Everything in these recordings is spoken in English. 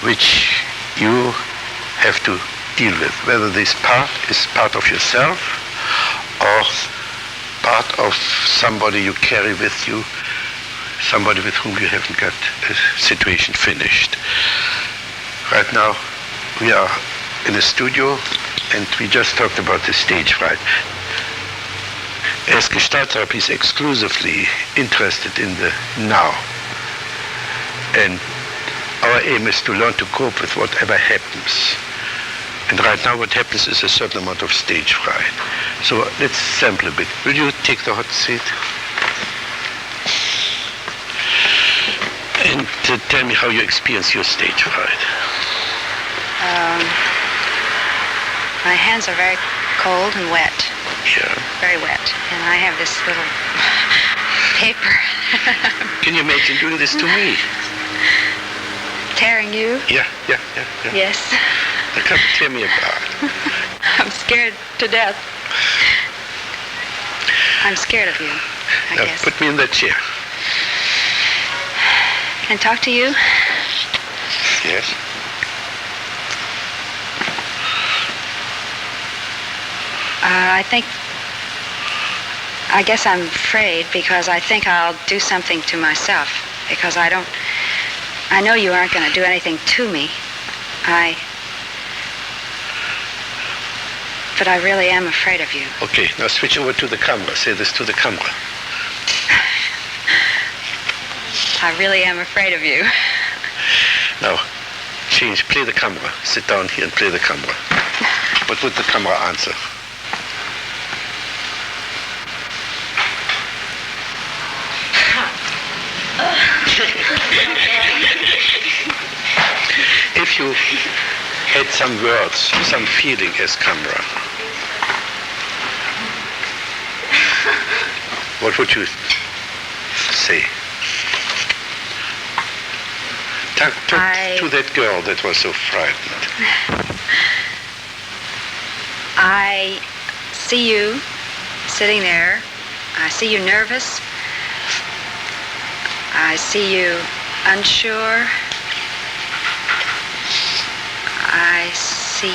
which you have to deal with, whether this part is part of yourself or part of somebody you carry with you, somebody with whom you haven't got a situation finished. Right now, we are in a studio and we just talked about the stage fright. As Gestalt therapy is exclusively interested in the now. And our aim is to learn to cope with whatever happens. And right now what happens is a certain amount of stage fright. So let's sample a bit. Will you take the hot seat? And tell me how you experience your stage fright. My hands are very cold and wet. Yeah. Very wet. And I have this little paper. Can you imagine doing this to me? Tearing you? Yeah. Yes. Now come, tear me apart. I'm scared to death. I'm scared of you, I Now guess. put me in that chair. And talk to you? Yes. I guess I'm afraid because I think I'll do something to myself. Because I know you aren't going to do anything to me. But I really am afraid of you. Okay, now switch over to the camera. Say this to the camera. I really am afraid of you. Now, change, play the camera. Sit down here and play the camera. What would the camera answer? If you had some words, some feeling as camera, what would you say? Talk to that girl that was so frightened. I see you sitting there. I see you nervous. I see you unsure. I see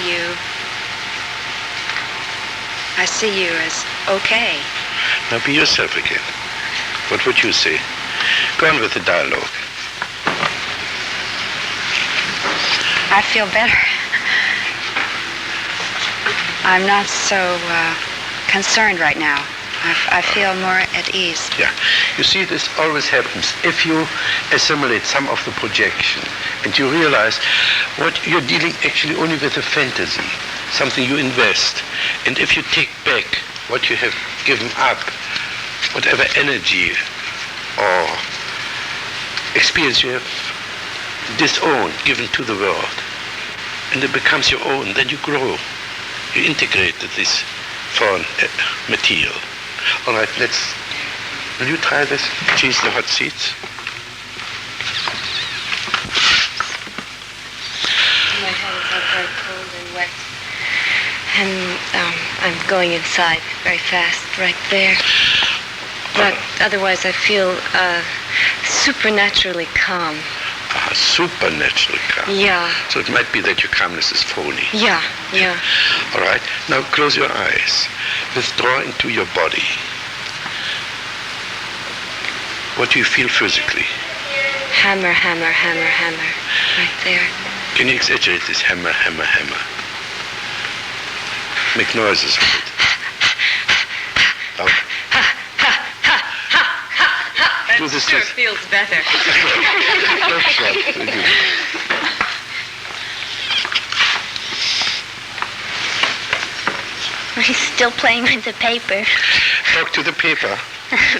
you as okay. Now be yourself again. What would you say? Go on with the dialogue. I feel better. I'm not so concerned right now. I feel more at ease. Yeah. You see, this always happens. If you assimilate some of the projection and you realize what you're dealing actually only with a fantasy, something you invest. And if you take back what you have given up, whatever energy or experience you have disowned, given to the world, and it becomes your own, then you grow. You integrate this foreign material. All right, will you try this? Change the hot seats. My hands are very cold and wet. And I'm going inside very fast, right there. But otherwise I feel supernaturally calm. Supernaturally calm. Yeah. So it might be that your calmness is phony. Yeah. All right. Now close your eyes. Withdraw into your body. What do you feel physically? Hammer, hammer, hammer, hammer. Right there. Can you exaggerate this hammer, hammer, hammer? Make noises with it. Loud. Do this Sure feels better. That's right. Very good. He's still playing with the paper. Talk to the paper.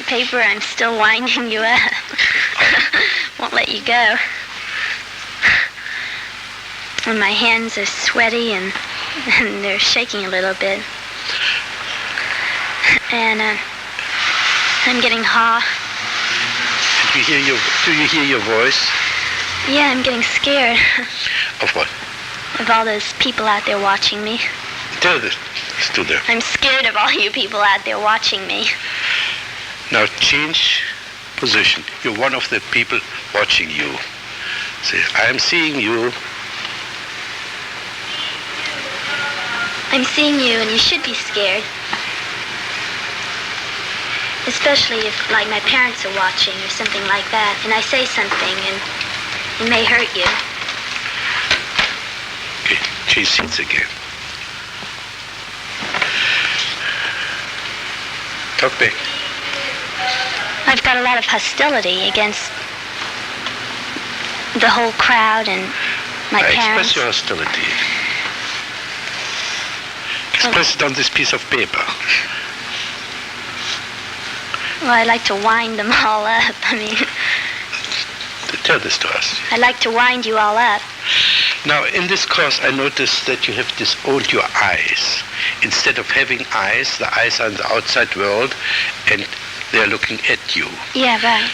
Paper, I'm still winding you up. Won't let you go. And my hands are sweaty and they're shaking a little bit. And I'm getting hot. Do you hear your voice? Yeah, I'm getting scared Of what? of all those people out there watching me. Tell this. Stood there. I'm scared of all you people out there watching me. Now change position. You're one of the people watching you. Say, I am seeing you I'm seeing you, and you should be scared. Especially if, like, my parents are watching or something like that, and I say something, and it may hurt you. Okay, change seats again. Talk back. I've got a lot of hostility against the whole crowd and my parents. Express your hostility. Express it on this piece of paper. Well, I like to wind them all up. I mean, Tell this to us. I like to wind you all up. Now, in this course, I noticed that you have disowned your eyes. Instead of having eyes, the eyes are in the outside world, and they are looking at you. Yeah, right.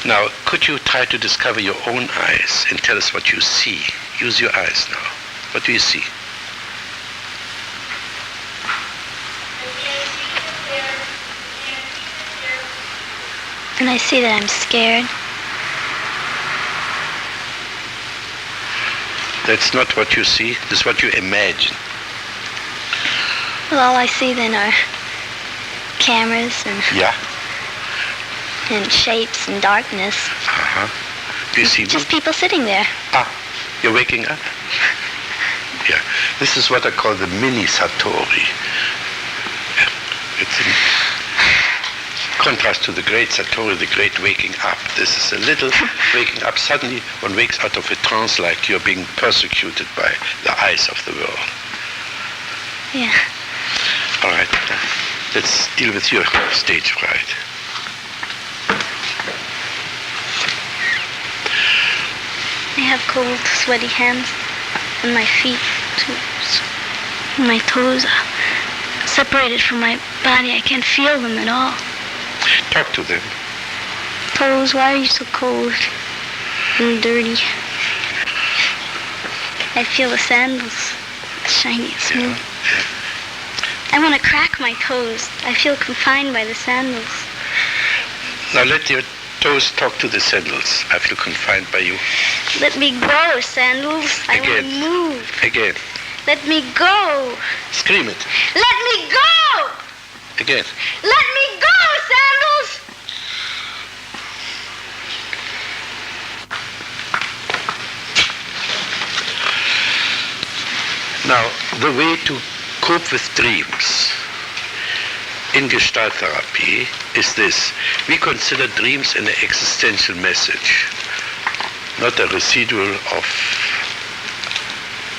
Now, could you try to discover your own eyes and tell us what you see? Use your eyes now. What do you see? And I see that I'm scared. That's not what you see. This is what you imagine. Well, all I see then are cameras and Yeah. and shapes and darkness. Uh-huh. Do you see Just them? people sitting there. Ah, you're waking up? Yeah. This is what I call the mini Satori. It's in contrast to the great Satori, the great waking up. This is a little waking up. Suddenly one wakes out of a trance like you're being persecuted by the eyes of the world. Yeah. All right. Let's deal with your stage fright. I have cold, sweaty hands, and my feet, too. My toes are separated from my body. I can't feel them at all. Talk to them. Toes, why are you so cold and dirty? I feel the sandals, shiny and smooth. I want to crack my toes. I feel confined by the sandals. Now let your toes talk to the sandals. I feel confined by you. Let me go, sandals. I want Again. to move. Again. Let me go. Scream it. Let me go. Again. Let me go, sandals. Now, the way to cope with dreams in Gestalt therapy is this. We consider dreams an existential message, not a residual of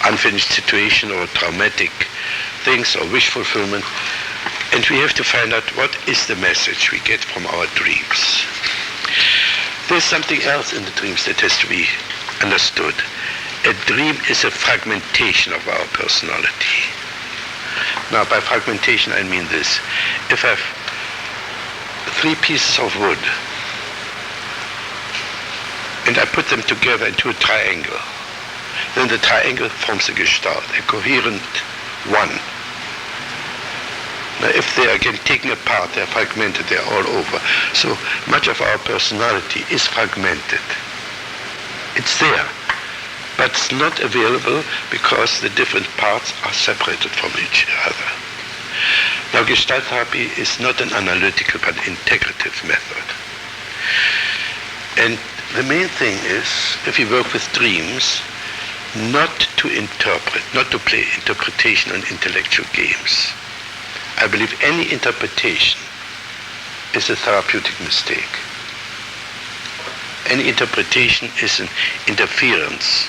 unfinished situation or traumatic things or wish fulfillment. And we have to find out what is the message we get from our dreams. There's something else in the dreams that has to be understood. A dream is a fragmentation of our personality. Now, by fragmentation, I mean this. If I have 3 pieces of wood and I put them together into a triangle, then the triangle forms a gestalt, a coherent one. Now, if they are again taken apart, they're fragmented, they're all over. So much of our personality is fragmented. It's there, but it's not available because the different parts are separated from each other. Now, Gestalt therapy is not an analytical but integrative method. And the main thing is, if you work with dreams, not to interpret, not to play interpretation and intellectual games. I believe any interpretation is a therapeutic mistake. Any interpretation is an interference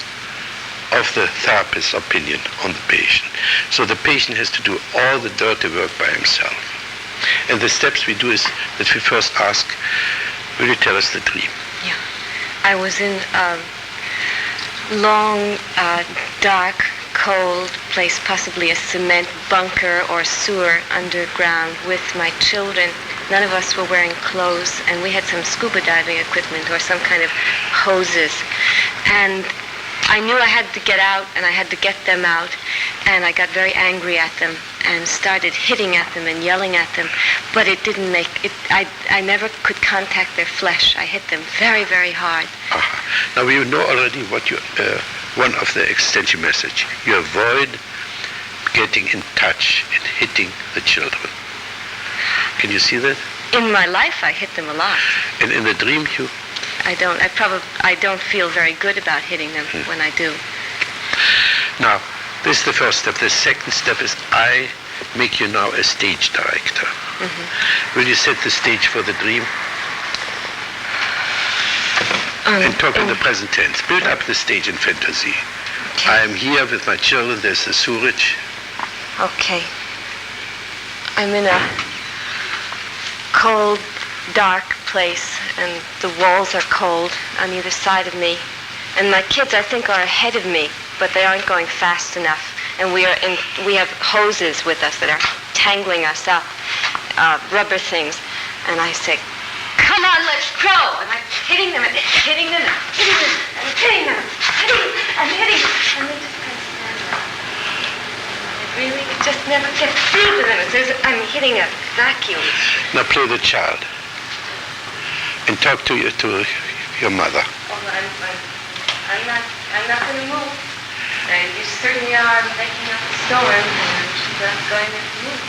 of the therapist's opinion on the patient. So the patient has to do all the dirty work by himself. And the steps we do is that we first ask, will you tell us the dream? Yeah. I was in a long, dark, cold place, possibly a cement bunker or sewer underground with my children. None of us were wearing clothes, and we had some scuba diving equipment or some kind of hoses. And I knew I had to get out, and I had to get them out, and I got very angry at them and started hitting at them and yelling at them, but it didn't make it. I never could contact their flesh. I hit them very, very hard. Now you know already what you one of the existential message. You avoid getting in touch and hitting the children. Can you see that? In my life, I hit them a lot. And in the dream, you? I don't feel very good about hitting them when I do. Now, this is the first step. The second step is I make you now a stage director. Will you set the stage for the dream? And talk in the present tense. Build up the stage in fantasy. Okay. I am here with my children. There's the Suraj. Okay. I'm in a cold, dark place, and the walls are cold on either side of me. And my kids, I think, are ahead of me, but they aren't going fast enough. And we have hoses with us that are tangling us up, rubber things. And I say, "Come on, let's go!" And I'm hitting them and hitting them and hitting them and hitting them, and hitting them. And they just can't stand it. It just never gets through to them. It's as if I'm hitting a vacuum. Now play the child. And talk to your mother. Oh, I'm not going to move. And you certainly are making up a storm, and I'm just not going to move.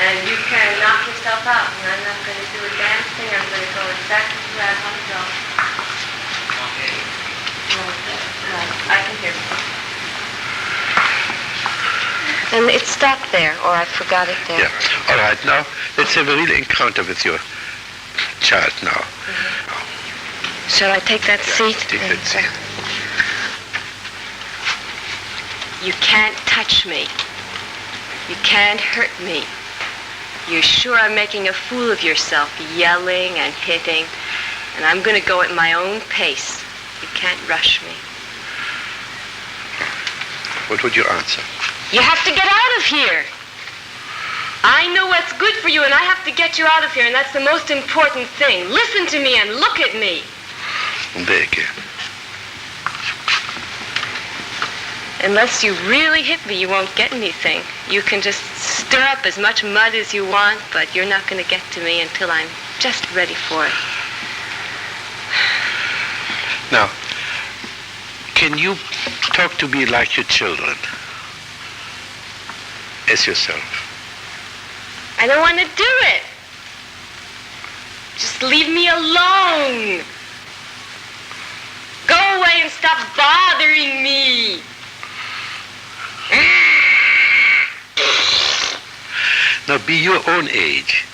And you can knock yourself out, and I'm not going to do a damn thing. I'm going to go exactly where I want to go. I can hear you. And it stopped there, or I forgot it there. Yeah. All right, now let's have a real encounter with your child now. Shall I take that seat? Take that seat. You can't touch me. You can't hurt me. You're sure I'm making a fool of yourself, yelling and hitting, and I'm going to go at my own pace. You can't rush me. What would you answer? You have to get out of here. I know what's good for you, and I have to get you out of here, and that's the most important thing. Listen to me and look at me. Beke. Unless you really hit me, you won't get anything. You can just stir up as much mud as you want, but you're not going to get to me until I'm just ready for it. Now, can you talk to me like your children? As yourself? I don't want to do it. Just leave me alone. Go away and stop bothering me. Now be your own age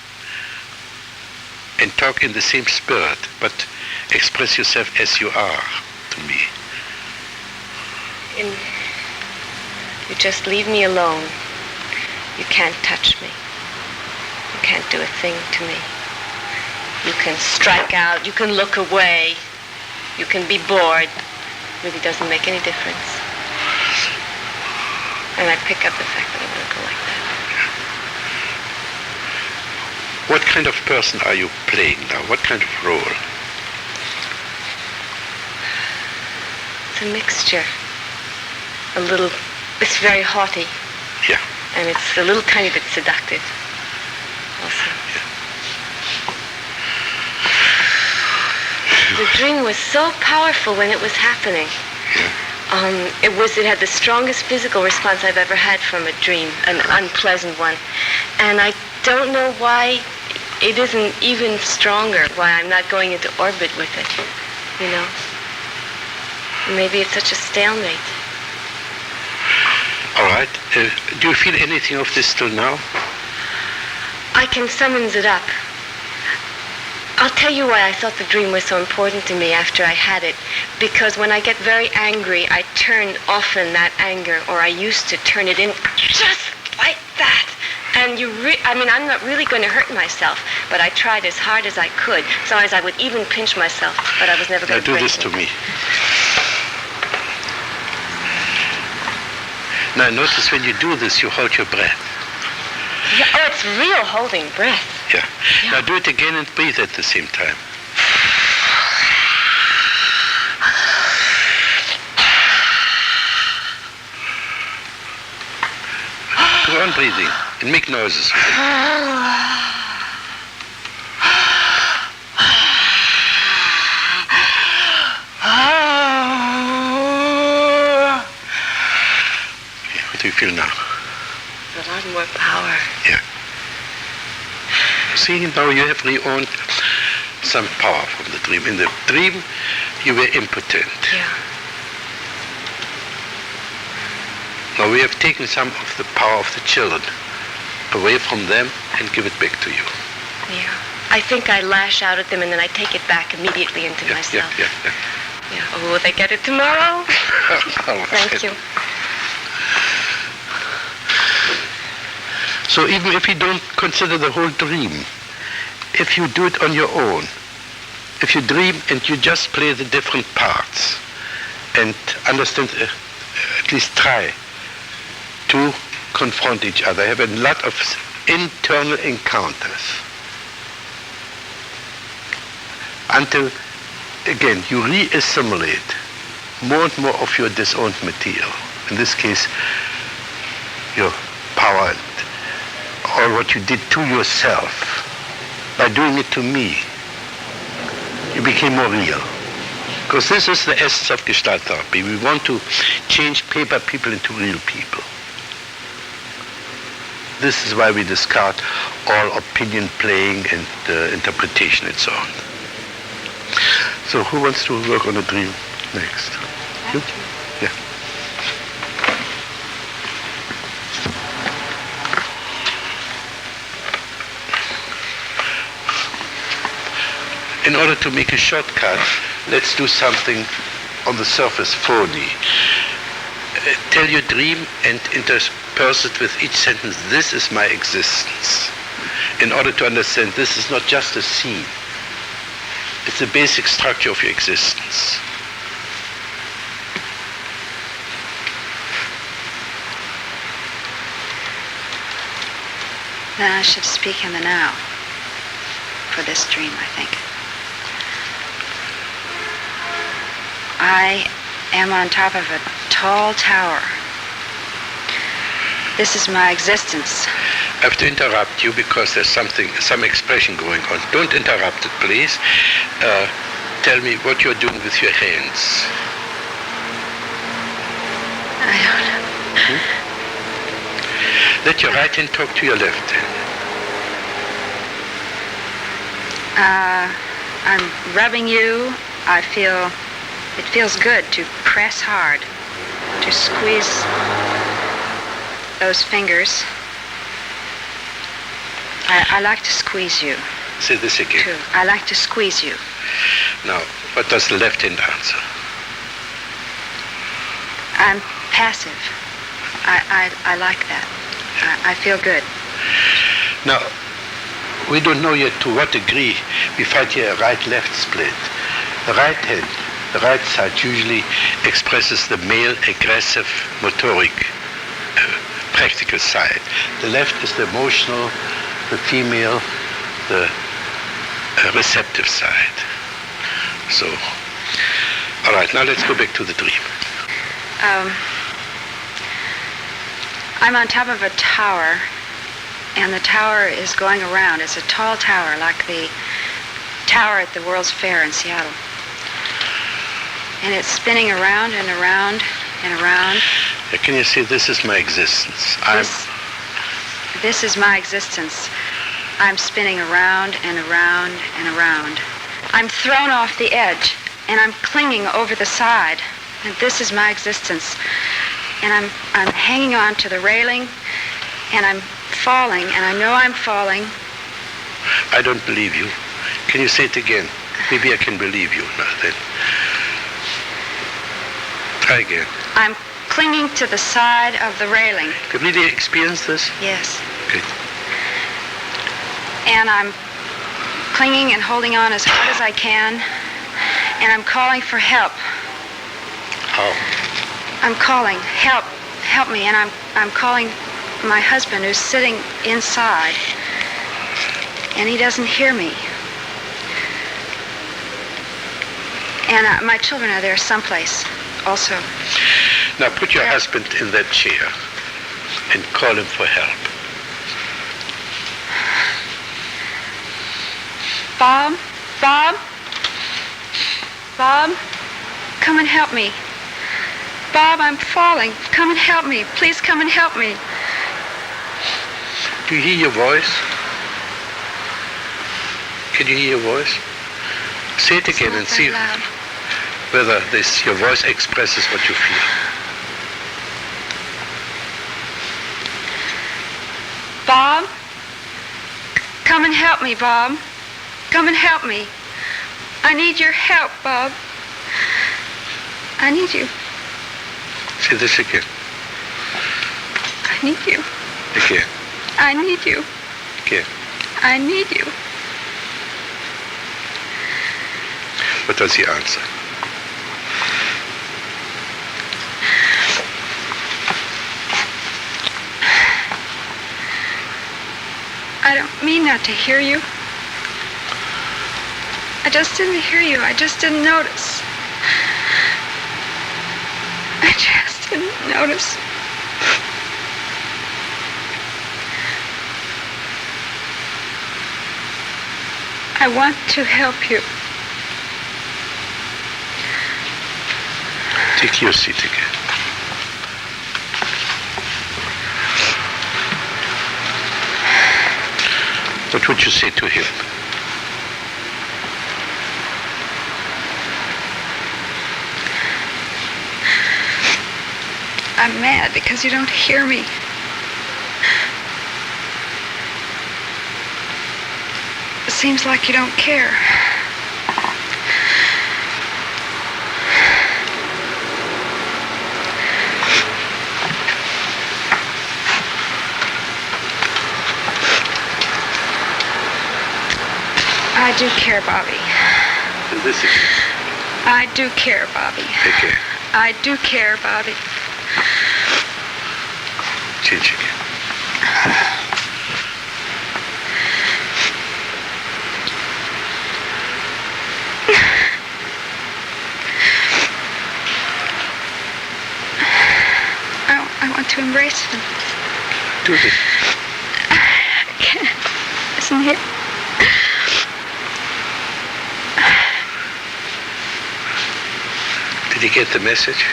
and talk in the same spirit, but express yourself as you are to me. You just leave me alone. You can't touch me. You can't do a thing to me. You can strike out. You can look away. You can be bored. It really doesn't make any difference. And I pick up the fact that I'm going to go like that. What kind of person are you playing now? What kind of role? It's a mixture. It's very haughty. Yeah. And it's a little tiny bit seductive also. Yeah. The dream was so powerful when it was happening. Yeah. It had the strongest physical response I've ever had from a dream, an unpleasant one. And I don't know why it isn't even stronger, why I'm not going into orbit with it, you know? Maybe it's such a stalemate. All right. Do you feel anything of this till now? I can summons it up. I'll tell you why I thought the dream was so important to me after I had it. Because when I get very angry, I turn often that anger, or I used to turn it in just like that. And I'm not really going to hurt myself, but I tried as hard as I could. Sometimes I would even pinch myself, but I was never going to Now do this to me. Now notice when you do this, you hold your breath. Yeah, oh, it's real holding breath. Yeah. Now do it again and breathe at the same time. Go on breathing and make noises with it. What do you feel now? more power. Yeah. See, now you have re-owned some power from the dream. In the dream, you were impotent. Yeah. Now we have taken some of the power of the children away from them and give it back to you. Yeah. I think I lash out at them and then I take it back immediately into myself. Yeah. Oh, will they get it tomorrow? Thank you. So even if you don't consider the whole dream, if you do it on your own, if you dream and you just play the different parts and understand, at least try to confront each other, have a lot of internal encounters until, again, you re-assimilate more and more of your disowned material. In this case, your power and all what you did to yourself. By doing it to me, you became more real. Because this is the essence of Gestalt therapy. We want to change paper people into real people. This is why we discard all opinion playing and interpretation and so on. So who wants to work on a dream next? You? Yeah. In order to make a shortcut, let's do something on the surface phony. Tell your dream and intersperse it with each sentence, this is my existence. In order to understand, this is not just a scene. It's the basic structure of your existence. Then I should speak in the now for this dream, I think. I am on top of a tall tower. This is my existence. I have to interrupt you because there's some expression going on. Don't interrupt it, please. Tell me what you're doing with your hands. I don't know. Let your right hand talk to your left hand. I'm rubbing you. It feels good to press hard, to squeeze those fingers. I like to squeeze you. Say this again. Too. I like to squeeze you. Now, what does the left hand answer? I'm passive. I like that. I feel good. Now, we don't know yet to what degree we find here a right-left split. The right hand, the right side usually expresses the male aggressive motoric practical side. The left is the emotional, the female, the receptive side. So, all right, now let's go back to the dream. I'm on top of a tower, and the tower is going around. It's a tall tower, like the tower at the World's Fair in Seattle. And it's spinning around and around and around. Can you say, this is my existence? This is my existence. I'm spinning around and around and around. I'm thrown off the edge, and I'm clinging over the side. And this is my existence. And I'm hanging on to the railing, and I'm falling, and I know I'm falling. I don't believe you. Can you say it again? Maybe I can believe you now then. Try again. I'm clinging to the side of the railing. You really experience this? Yes. Good. And I'm clinging and holding on as hard as I can, and I'm calling for help. How? I'm calling, help me, and I'm calling my husband who's sitting inside, and he doesn't hear me. And my children are there someplace also. Now put your husband in that chair and call him for help. Bob, come and help me. Bob, I'm falling. Come and help me. Please come and help me. Do you hear your voice? Can you hear your voice? Say it again and see whether your voice expresses what you feel. Bob? Come and help me, Bob. Come and help me. I need your help, Bob. I need you. Say this again. I need you. Again. I need you. Again. I need you. What does he answer? I don't mean not to hear you. I just didn't hear you. I just didn't notice. I just didn't notice. I want to help you. Take your seat again. What would you say to him? I'm mad because you don't hear me. It seems like you don't care. I do care, Bobby. And this again. I do care, Bobby. Again. I do care, Bobby. Change again. I want to embrace him. Do this. I can't. Isn't it? Did you get the message?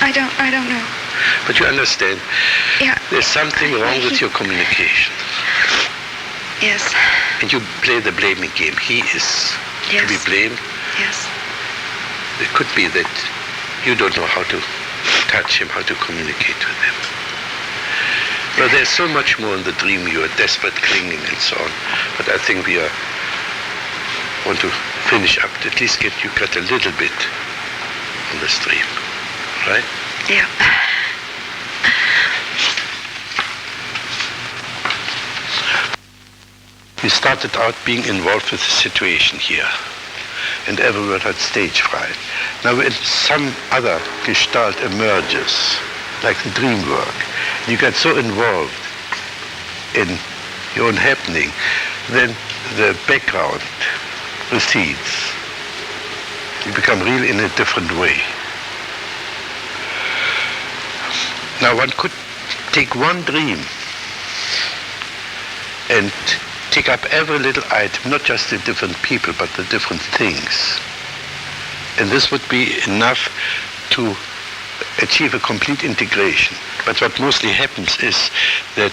I don't know. But you understand, Yeah. there's something wrong with your communication. Yes. And you play the blaming game. He is to be Yes. blamed. Yes. It could be that you don't know how to touch him, how to communicate with him. Well, there's so much more in the dream. You are desperate, clinging, and so on. But I think we want to finish up, at least get a little bit on the stream, right? Yeah. We started out being involved with the situation here, and everyone had stage fright. Now when some other gestalt emerges, like the dream work, you get so involved in your own happening, then the background recedes. You become real in a different way. Now one could take one dream and take up every little item, not just the different people, but the different things. And this would be enough to achieve a complete integration. But what mostly happens is that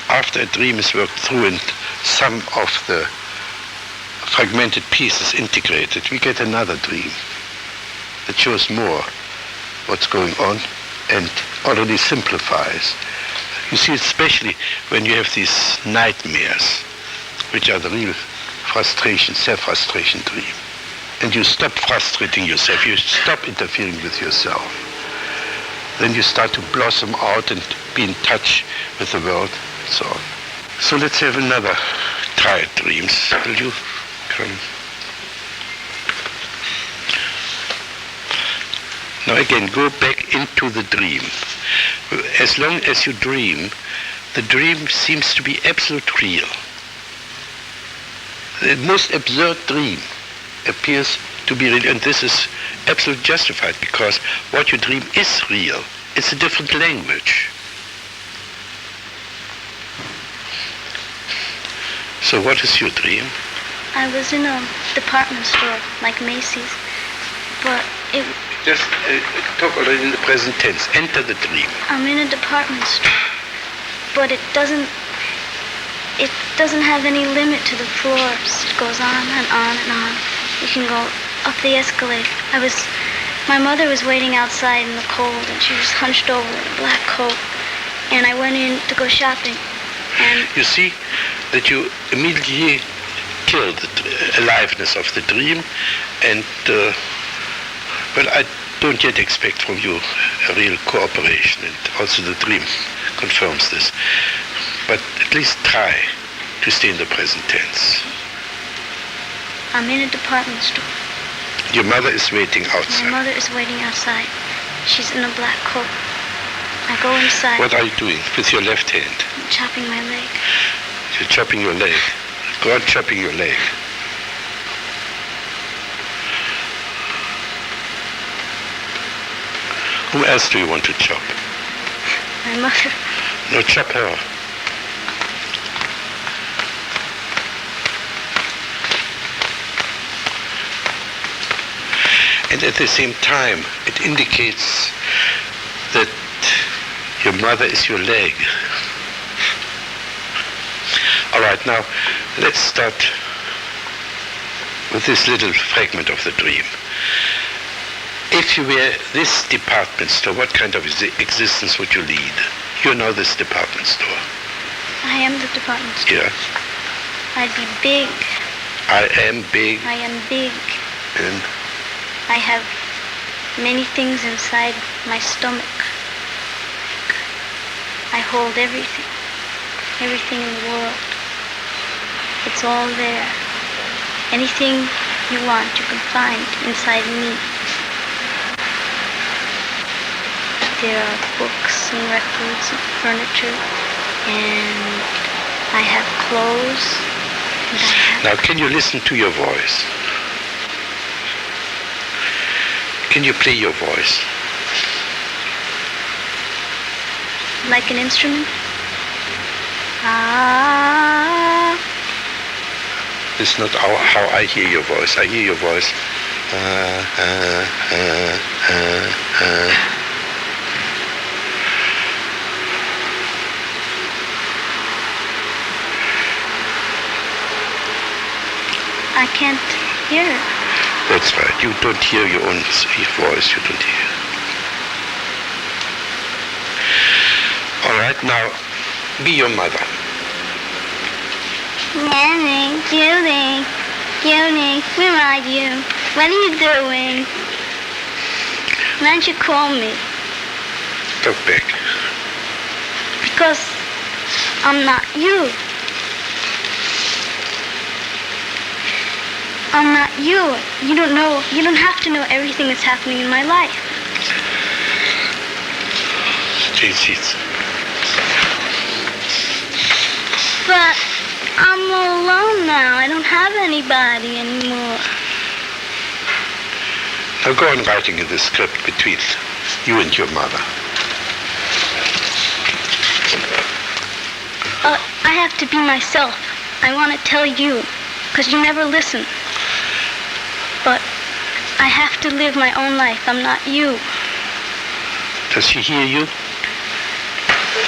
after a dream is worked through and some of the fragmented pieces integrated, we get another dream that shows more what's going on and already simplifies. You see, especially when you have these nightmares, which are the real frustration, self-frustration dream. And you stop frustrating yourself, you stop interfering with yourself. Then you start to blossom out and be in touch with the world and so on. So let's have another try at dreams. Will you come? Now again, go back into the dream. As long as you dream, the dream seems to be absolute real. The most absurd dream appears to be real, and this is absolutely justified because what you dream is real. It's a different language. So what is your dream? I was in a department store, like Macy's, but Just talk already in the present tense. Enter the dream. I'm in a department store, but it doesn't have any limit to the floors. It goes on and on and on. You can go up the escalator. My mother was waiting outside in the cold, and she was hunched over in a black coat. And I went in to go shopping, and You see that you immediately kill the aliveness of the dream, and well, I don't yet expect from you a real cooperation, and also the dream confirms this. But at least try to stay in the present tense. I'm in a department store. Your mother is waiting My outside. mother is waiting outside. She's in a black coat. I go inside. What are you doing with your left hand? I'm chopping my leg. You're chopping your leg. Go on chopping your leg. Who else do you want to chop? My mother. No, chop her. And at the same time, it indicates that your mother is your leg. All right, now let's start with this little fragment of the dream. If you were this department store, what kind of existence would you lead? You know this department store. I am the department store. Yeah. I'd be big. I am big I am big. and I have many things inside my stomach. I hold everything. Everything in the world. It's all there. Anything you want, you can find inside me. There are books and records and furniture, and I have clothes, and I have... now can you listen to your voice? Can you play your voice? Like an instrument? Ah. This is not how I hear your voice. I hear your voice. I can't hear it. That's right. You don't hear your own voice. You don't hear. All right. Now, be your mother. Nanny, Julie, where are you? What are you doing? Why don't you call me? Talk back. Because I'm not you. I'm not you. You don't have to know everything that's happening in my life. Change seats. But I'm alone now. I don't have anybody anymore. Now go on writing in the script between you and your mother. I have to be myself. I want to tell you, because you never listen. But I have to live my own life. I'm not you. Does she hear you?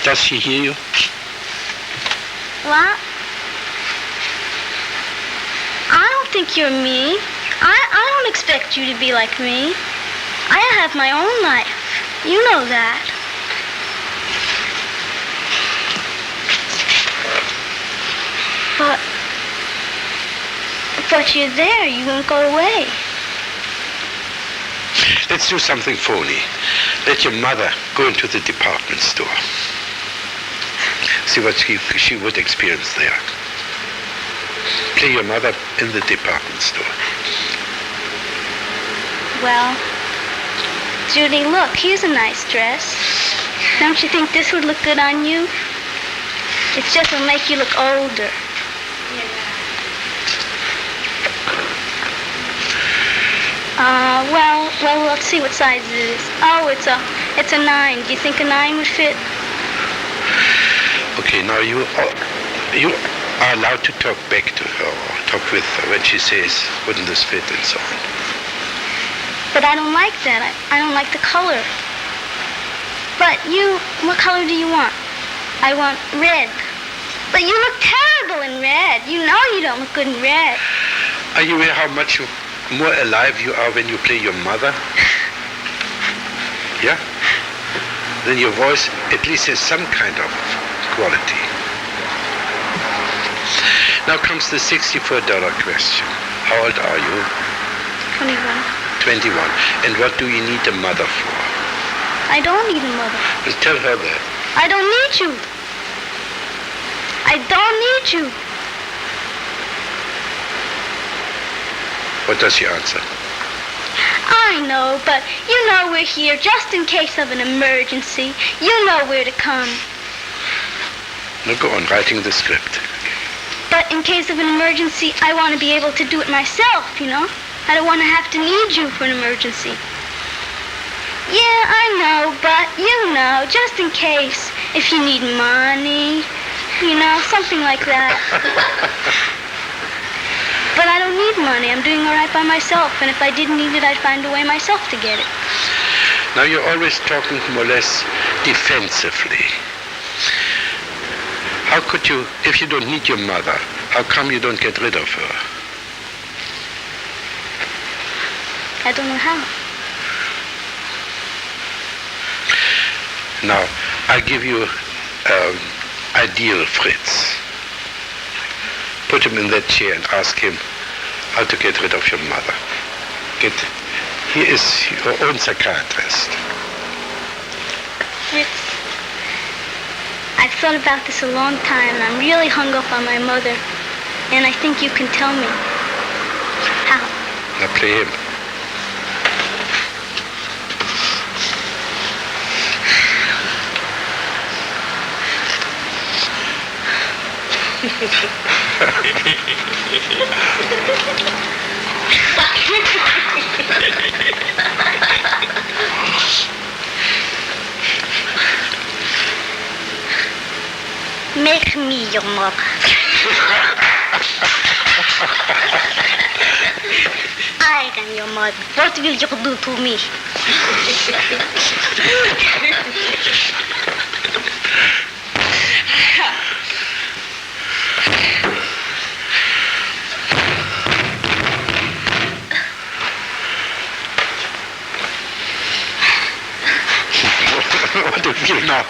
Does she hear you? What? I don't think you're me. I don't expect you to be like me. I have my own life. You know that. But you're there. You won't go away. Let's do something phony. Let your mother go into the department store. See what she would experience there. Play your mother in the department store. Well, Judy, look, here's a nice dress. Don't you think this would look good on you? It just will make you look older. Well, let's see what size it is. Oh, it's a 9. Do you think a 9 would fit? Okay, now you are allowed to talk back to her or talk with her when she says, wouldn't this fit and so on. But I don't like that. I don't like the color. But you, what color do you want? I want red. But you look terrible in red. You know you don't look good in red. Are you aware how much more alive you are when you play your mother? Yeah? Then your voice at least has some kind of quality. Now comes the $64 question. How old are you? 21. 21. And what do you need a mother for? I don't need a mother. Well, tell her that. I don't need you. I don't need you. What does she answer? I know, but you know we're here just in case of an emergency. You know where to come. Now go on writing the script. But in case of an emergency, I want to be able to do it myself, you know? I don't want to have to need you for an emergency. Yeah, I know, but you know, just in case, if you need money, you know, something like that. But I don't need money. I'm doing all right by myself, and if I didn't need it, I'd find a way myself to get it. Now you're always talking more or less defensively. How could you, if you don't need your mother, how come you don't get rid of her? I don't know how. Now, I give you ideal Fritz. Put him in that chair and ask him how to get rid of your mother. He is your own psychiatrist. Fritz, I've thought about this a long time, and I'm really hung up on my mother. And I think you can tell me. How? Now play him. Make me your mother. I am your mother. What will you do to me? What do you feel now?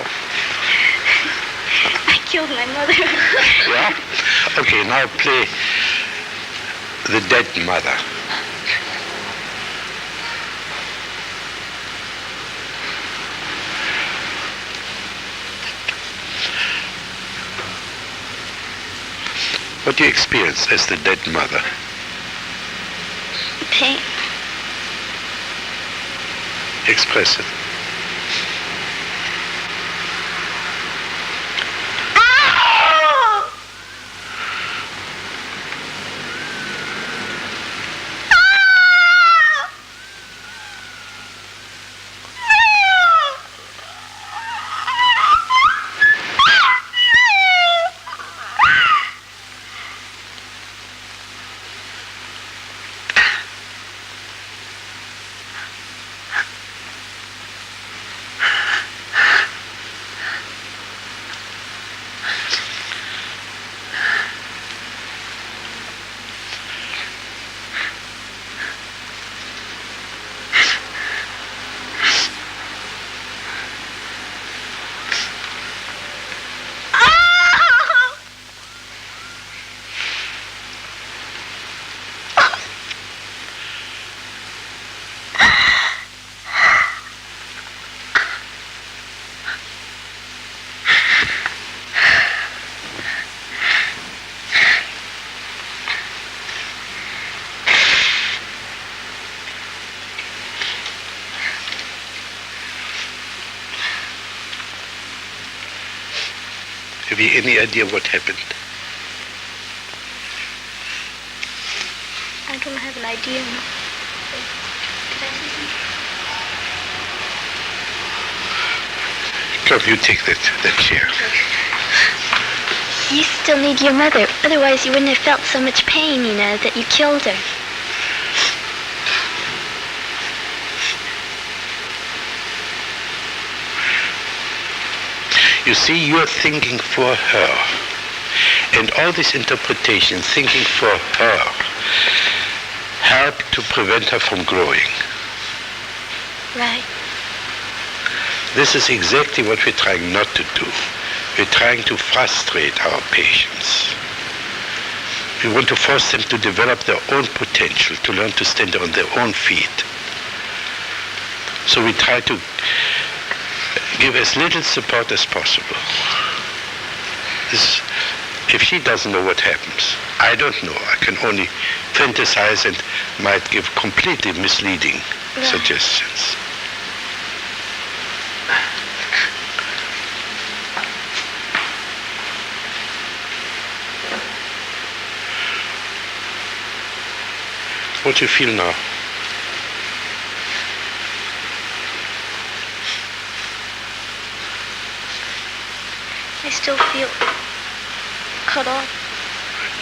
I killed my mother. Yeah? Okay, now play the dead mother. What do you experience as the dead mother? Pain. Express it. Have you any idea what happened? I don't have an idea. Come, you take that chair. You still need your mother. Otherwise, you wouldn't have felt so much pain, you know, that you killed her. You see, you're thinking for her. And all this interpretation, thinking for her, help to prevent her from growing. Right. This is exactly what we're trying not to do. We're trying to frustrate our patients. We want to force them to develop their own potential, to learn to stand on their own feet. So we try to give as little support as possible. If she doesn't know what happens, I don't know. I can only fantasize and might give completely misleading suggestions. What do you feel now? I still feel cut off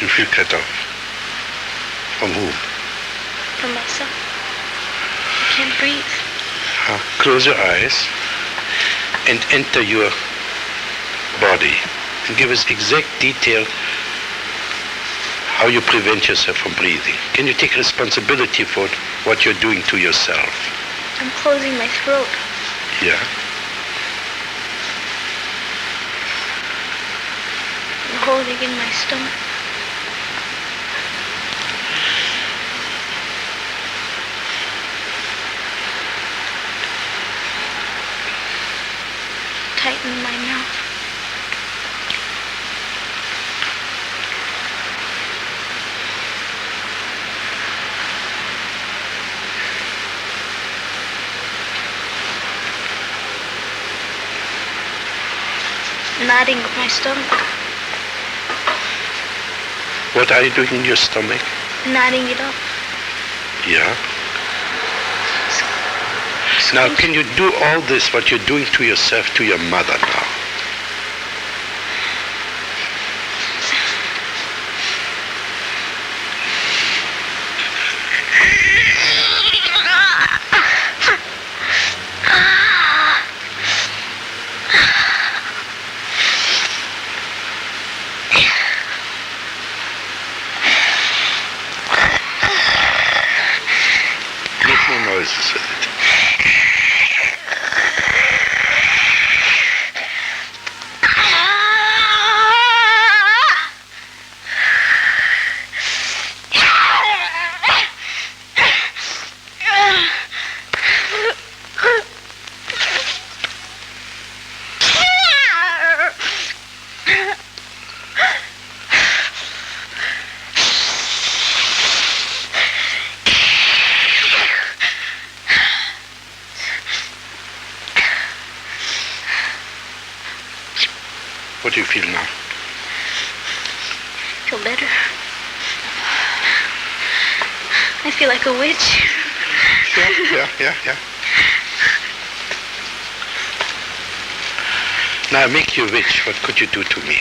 You feel cut off. From whom? from myself. I can't breathe. Close your eyes and enter your body and give us exact detail how you prevent yourself from breathing. Can you take responsibility for what you're doing to yourself? I'm closing my throat. Yeah. I'm holding in my stomach. Tighten my mouth. Knotting my stomach. What are you doing in your stomach? Knotting it up. Yeah. Now, can you do all this, what you're doing to yourself, to your mother now? Make no noises with it. What do you feel now? Feel better. I feel like a witch. Yeah. Now, make you a witch. What could you do to me?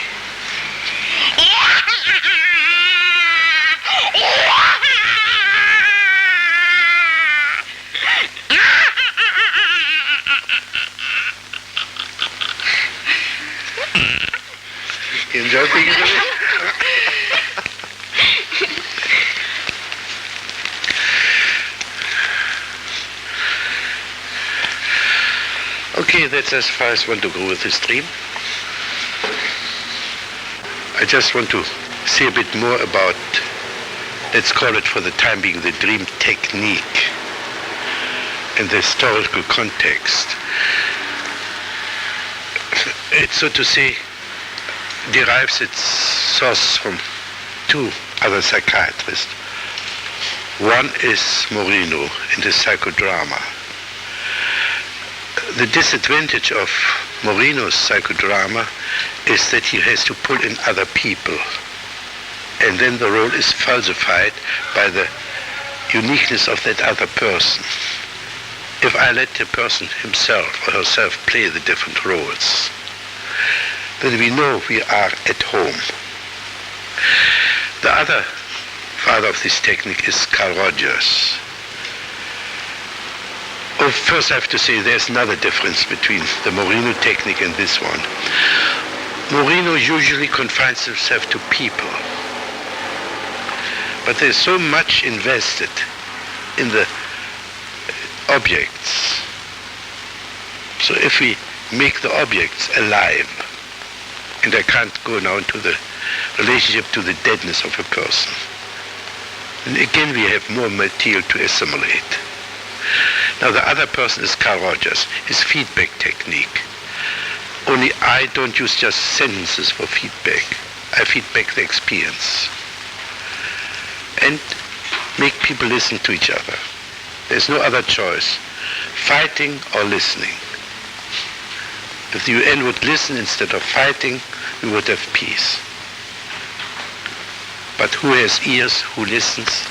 You enjoy being a witch? Okay, that's as far as I want to go with this dream. I just want to say a bit more about, let's call it for the time being, the dream technique and the historical context. It, so to say, derives its source from two other psychiatrists. One is Moreno in the psychodrama. The disadvantage of Moreno's psychodrama is that he has to pull in other people, and then the role is falsified by the uniqueness of that other person. If I let the person himself or herself play the different roles, then we know we are at home. The other father of this technique is Carl Rogers. Oh, first I have to say there's another difference between the Moreno technique and this one. Moreno usually confines himself to people. But there's so much invested in the objects. So if we make the objects alive, and I can't go now into the relationship to the deadness of a person, and again we have more material to assimilate. Now the other person is Carl Rogers, his feedback technique. Only I don't use just sentences for feedback. I feedback the experience. And make people listen to each other. There's no other choice. Fighting or listening. If the UN would listen instead of fighting, we would have peace. But who has ears, who listens?